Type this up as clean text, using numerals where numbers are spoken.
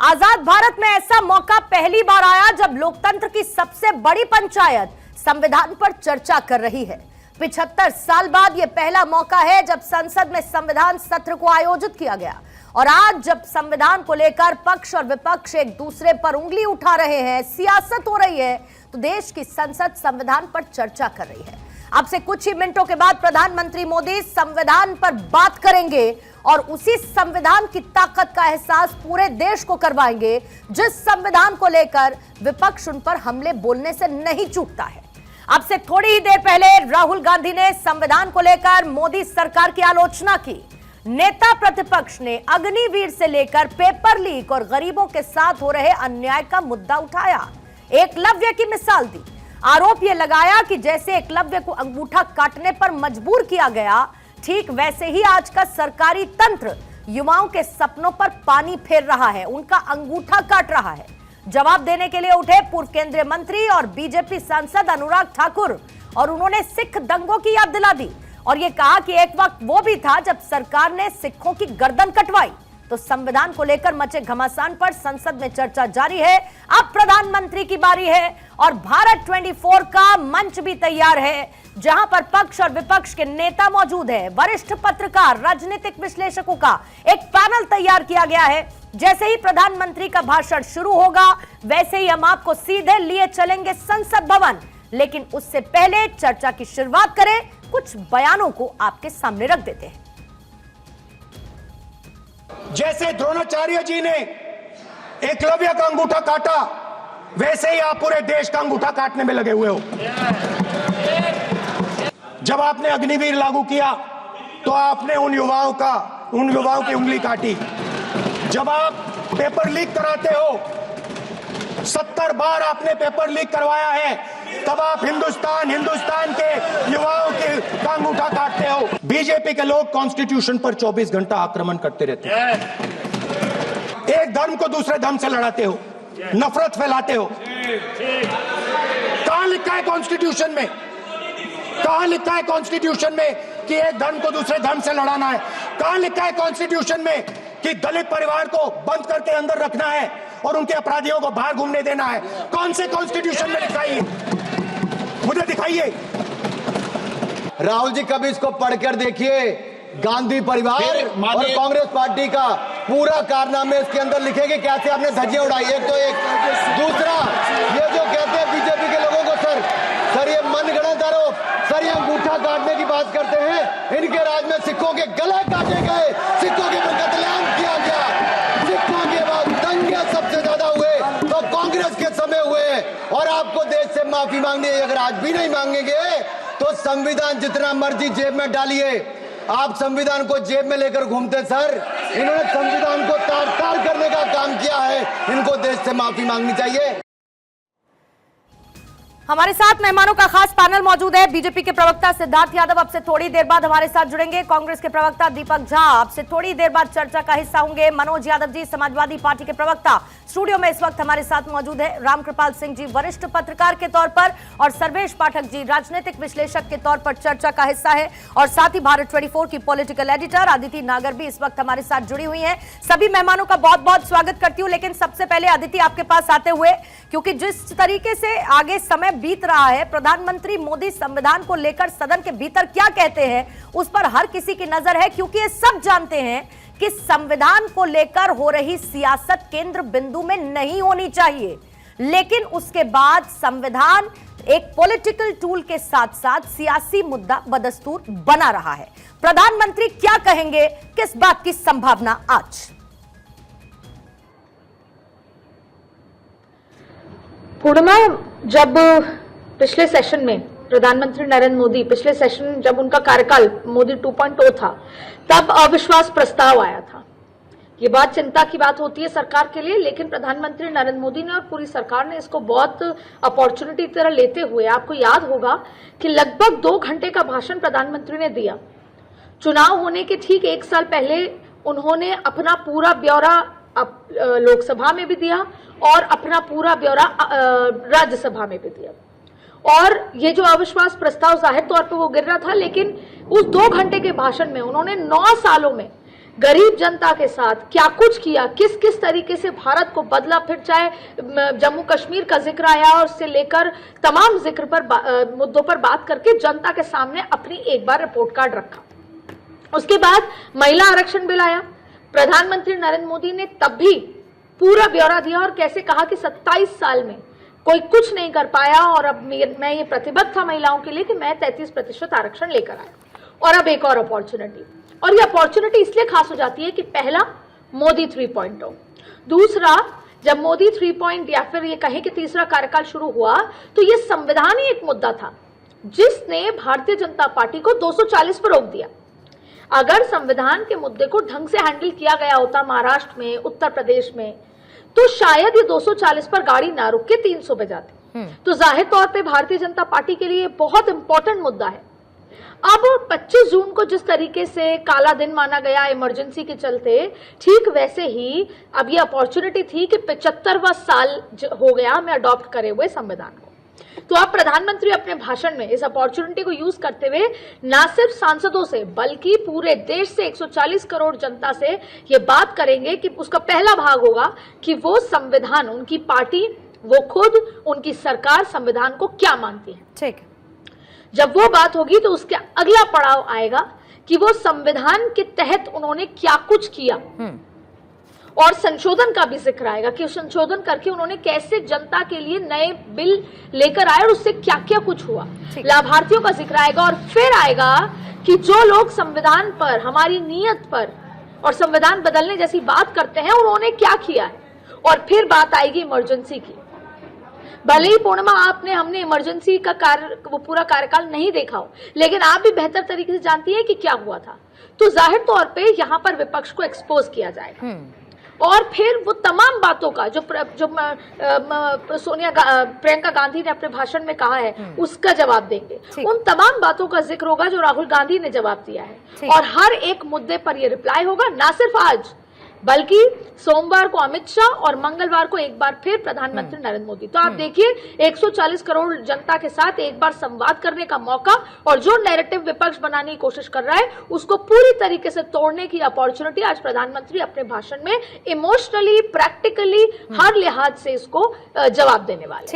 आजाद भारत में ऐसा मौका पहली बार आया जब लोकतंत्र की सबसे बड़ी पंचायत संविधान पर चर्चा कर रही है। 75 साल बाद यह पहला मौका है जब संसद में संविधान सत्र को आयोजित किया गया। और आज जब संविधान को लेकर पक्ष और विपक्ष एक दूसरे पर उंगली उठा रहे हैं, सियासत हो रही है, तो देश की संसद संविधान पर चर्चा कर रही है। अब से कुछ ही मिनटों के बाद प्रधानमंत्री मोदी संविधान पर बात करेंगे और उसी संविधान की ताकत का एहसास पूरे देश को करवाएंगे, जिस संविधान को लेकर विपक्ष उन पर हमले बोलने से नहीं चूकता है। अब से थोड़ी ही देर पहले राहुल गांधी ने संविधान को लेकर मोदी सरकार की आलोचना की। नेता प्रतिपक्ष ने अग्निवीर से लेकर पेपर लीक और गरीबों के साथ हो रहे अन्याय का मुद्दा उठाया, एकलव्य की मिसाल दी। आरोप यह लगाया कि जैसे एकलव्य को अंगूठा काटने पर मजबूर किया गया, ठीक वैसे ही आज का सरकारी तंत्र युवाओं के सपनों पर पानी फेर रहा है, उनका अंगूठा काट रहा है। जवाब देने के लिए उठे पूर्व केंद्रीय मंत्री और बीजेपी सांसद अनुराग ठाकुर, और उन्होंने सिख दंगों की याद दिला दी और यह कहा कि एक वक्त वो भी था जब सरकार ने सिखों की गर्दन कटवाई। तो संविधान को लेकर मचे घमासान पर संसद में चर्चा जारी है। अब प्रधानमंत्री की बारी है और भारत 24 का मंच भी तैयार है, जहां पर पक्ष और विपक्ष के नेता मौजूद है। वरिष्ठ पत्रकार, राजनीतिक विश्लेषकों का एक पैनल तैयार किया गया है। जैसे ही प्रधानमंत्री का भाषण शुरू होगा, वैसे ही हम आपको सीधे लिए चलेंगे संसद भवन। लेकिन उससे पहले चर्चा की शुरुआत करें, कुछ बयानों को आपके सामने रख देते हैं। जैसे द्रोणाचार्य जी ने एकलव्य का अंगूठा काटा, वैसे ही आप पूरे देश का अंगूठा काटने में लगे हुए हो। जब आपने अग्निवीर लागू किया तो आपने उन युवाओं की उंगली काटी। जब आप पेपर लीक कराते हो, 70 बार आपने पेपर लीक करवाया है, तब आप हिंदुस्तान के युवाओं के अंगूठा काटते हो। बीजेपी के लोग कॉन्स्टिट्यूशन पर 24 घंटा आक्रमण करते रहते हैं। एक धर्म को दूसरे धर्म से लड़ाते हो, नफरत फैलाते हो। कहां लिखा है कॉन्स्टिट्यूशन में? कहां लिखा है कॉन्स्टिट्यूशन में कि एक धर्म को दूसरे धर्म से लड़ाना है? कहां लिखा है कॉन्स्टिट्यूशन में कि दलित परिवार को बंद करके अंदर रखना है और उनके अपराधियों को बाहर घूमने देना है? कौन से कॉन्स्टिट्यूशन में लिखा है? मुझे दिखाइए। राहुल जी, कभी इसको पढ़कर देखिए। गांधी परिवार और कांग्रेस पार्टी का पूरा कारनामे इसके अंदर लिखेंगे, कैसे आपने धज्जियां उड़ाई। एक तो एक दूसरा, ये जो कहते हैं बीजेपी के लोगों को, सर ये मनगढ़ंत आरोप, सर ये अंगूठा काटने की बात करते हैं। इनके राज में सिखों के गले काटे गए, सिखों के ऊपर कत्लेआम किया गया, सिखों के बाद दंगे सबसे ज्यादा हुए तो कांग्रेस के समय हुए। और आपको देश से माफी मांगनी है। अगर आज भी नहीं मांगेंगे तो संविधान जितना मर्जी जेब में डालिए। आप संविधान को जेब में लेकर घूमते सर। इन्होंने संविधान को तार-तार करने का काम किया है। इनको देश से माफी मांगनी चाहिए। हमारे साथ मेहमानों का खास पैनल मौजूद है। बीजेपी के प्रवक्ता सिद्धार्थ यादव अब से थोड़ी देर बाद हमारे साथ जुड़ेंगे। कांग्रेस के प्रवक्ता दीपक झा अब से थोड़ी देर बाद चर्चा का हिस्सा होंगे। मनोज यादव जी, समाजवादी पार्टी के प्रवक्ता, स्टूडियो में इस वक्त हमारे साथ मौजूद है। रामकृपाल सिंह जी, वरिष्ठ पत्रकार के तौर पर, और सर्वेश पाठक जी, राजनीतिक विश्लेषक के तौर पर चर्चा का हिस्सा है। और साथ ही भारत 24 की पॉलिटिकल एडिटर अदिति नागर भी इस वक्त हमारे साथ जुड़ी हुई है। सभी मेहमानों का बहुत बहुत स्वागत करती हूँ। लेकिन सबसे पहले अदिति, आपके पास आते हुए, क्योंकि जिस तरीके से आगे समय बीत रहा है, प्रधानमंत्री मोदी संविधान को लेकर सदन के भीतर क्या कहते हैं उस पर हर किसी की नजर है, क्योंकि ये सब जानते हैं कि संविधान को लेकर हो रही सियासत केंद्र बिंदु में नहीं होनी चाहिए। लेकिन उसके बाद संविधान एक पॉलिटिकल टूल के साथ साथ सियासी मुद्दा बदस्तूर बना रहा है। प्रधानमंत्री क्या कहेंगे, किस बात की संभावना आज? पूर्णिमा, जब पिछले सेशन में प्रधानमंत्री नरेंद्र मोदी, पिछले सेशन जब उनका कार्यकाल मोदी 2.0 था, तब अविश्वास प्रस्ताव आया था। ये बात चिंता की बात होती है सरकार के लिए, लेकिन प्रधानमंत्री नरेंद्र मोदी ने और पूरी सरकार ने इसको बहुत अपॉर्चुनिटी की तरह लेते हुए, आपको याद होगा कि लगभग 2 घंटे का भाषण प्रधानमंत्री ने दिया। चुनाव होने के ठीक 1 साल पहले उन्होंने अपना पूरा ब्यौरा लोकसभा में भी दिया और अपना पूरा ब्यौरा राज्यसभा में भी दिया। और ये जो अविश्वास प्रस्ताव जाहिर तौर पर वो गिर रहा था, लेकिन उस 2 घंटे के भाषण में उन्होंने 9 सालों में गरीब जनता के साथ क्या कुछ किया, किस किस तरीके से भारत को बदला, फिर चाहे जम्मू कश्मीर का जिक्र आया और उससे लेकर तमाम जिक्र पर मुद्दों पर बात करके जनता के सामने अपनी एक बार रिपोर्ट कार्ड रखा। उसके बाद महिला आरक्षण बिल आया, प्रधानमंत्री नरेंद्र मोदी ने तब भी पूरा ब्यौरा दिया और कैसे कहा कि 27 साल में कोई कुछ नहीं कर पाया और अब मैं ये प्रतिबद्ध था महिलाओं के लिए कि मैं 33% आरक्षण लेकर आया और अब एक और अपॉर्चुनिटी। और ये अपॉर्चुनिटी इसलिए खास हो जाती है कि पहला मोदी 3.0, दूसरा जब मोदी 3 या फिर ये कहें कि तीसरा कार्यकाल शुरू हुआ तो ये संविधान ही एक मुद्दा था जिसने भारतीय जनता पार्टी को 240 पर रोक दिया। अगर संविधान के मुद्दे को ढंग से हैंडल किया गया होता महाराष्ट्र में, उत्तर प्रदेश में, तो शायद ये 240 पर गाड़ी ना रुक के 300 पे जाती। तो जाहिर तौर पे भारतीय जनता पार्टी के लिए बहुत इंपॉर्टेंट मुद्दा है। अब 25 जून को जिस तरीके से काला दिन माना गया इमरजेंसी के चलते, ठीक वैसे ही अब ये अपॉर्चुनिटी थी कि 75वां साल हो गया हमें अडॉप्ट करे हुए संविधान को। तो अब प्रधानमंत्री अपने भाषण में इस अपॉर्चुनिटी को यूज करते हुए ना सिर्फ सांसदों से बल्कि पूरे देश से 140 करोड़ जनता से ये बात करेंगे कि उसका पहला भाग होगा कि वो संविधान, उनकी पार्टी, वो खुद, उनकी सरकार संविधान को क्या मानती है। ठीक है। जब वो बात होगी तो उसके अगला पड़ाव आएगा कि वो संविधान के तहत उन्होंने क्या कुछ किया और संशोधन का भी जिक्र आएगा कि संशोधन करके उन्होंने कैसे जनता के लिए नए बिल लेकर आए और उससे क्या क्या कुछ हुआ, लाभार्थियों का जिक्र आएगा। और फिर आएगा कि जो लोग संविधान पर, हमारी नीयत पर और संविधान बदलने जैसी बात करते हैं उन्होंने क्या किया है। और फिर बात आएगी इमरजेंसी की। भले ही पूर्णिमा हमने इमरजेंसी का वो पूरा कार्यकाल नहीं देखा हो, लेकिन आप भी बेहतर तरीके से जानती हैं कि क्या हुआ था। तो जाहिर तौर पे यहाँ पर विपक्ष को एक्सपोज किया जाएगा और फिर वो तमाम बातों का जो प्रियंका गांधी ने अपने भाषण में कहा है उसका जवाब देंगे। उन तमाम बातों का जिक्र होगा जो राहुल गांधी ने जवाब दिया है और हर एक मुद्दे पर ये रिप्लाई होगा, ना सिर्फ आज बल्कि सोमवार को अमित शाह और मंगलवार को एक बार फिर प्रधानमंत्री नरेंद्र मोदी। तो आप देखिए 140 करोड़ जनता के साथ एक बार संवाद करने का मौका और जो नैरेटिव विपक्ष बनाने की कोशिश कर रहा है उसको पूरी तरीके से तोड़ने की अपॉर्चुनिटी आज प्रधानमंत्री अपने भाषण में इमोशनली, प्रैक्टिकली हर लिहाज से इसको जवाब देने वाले।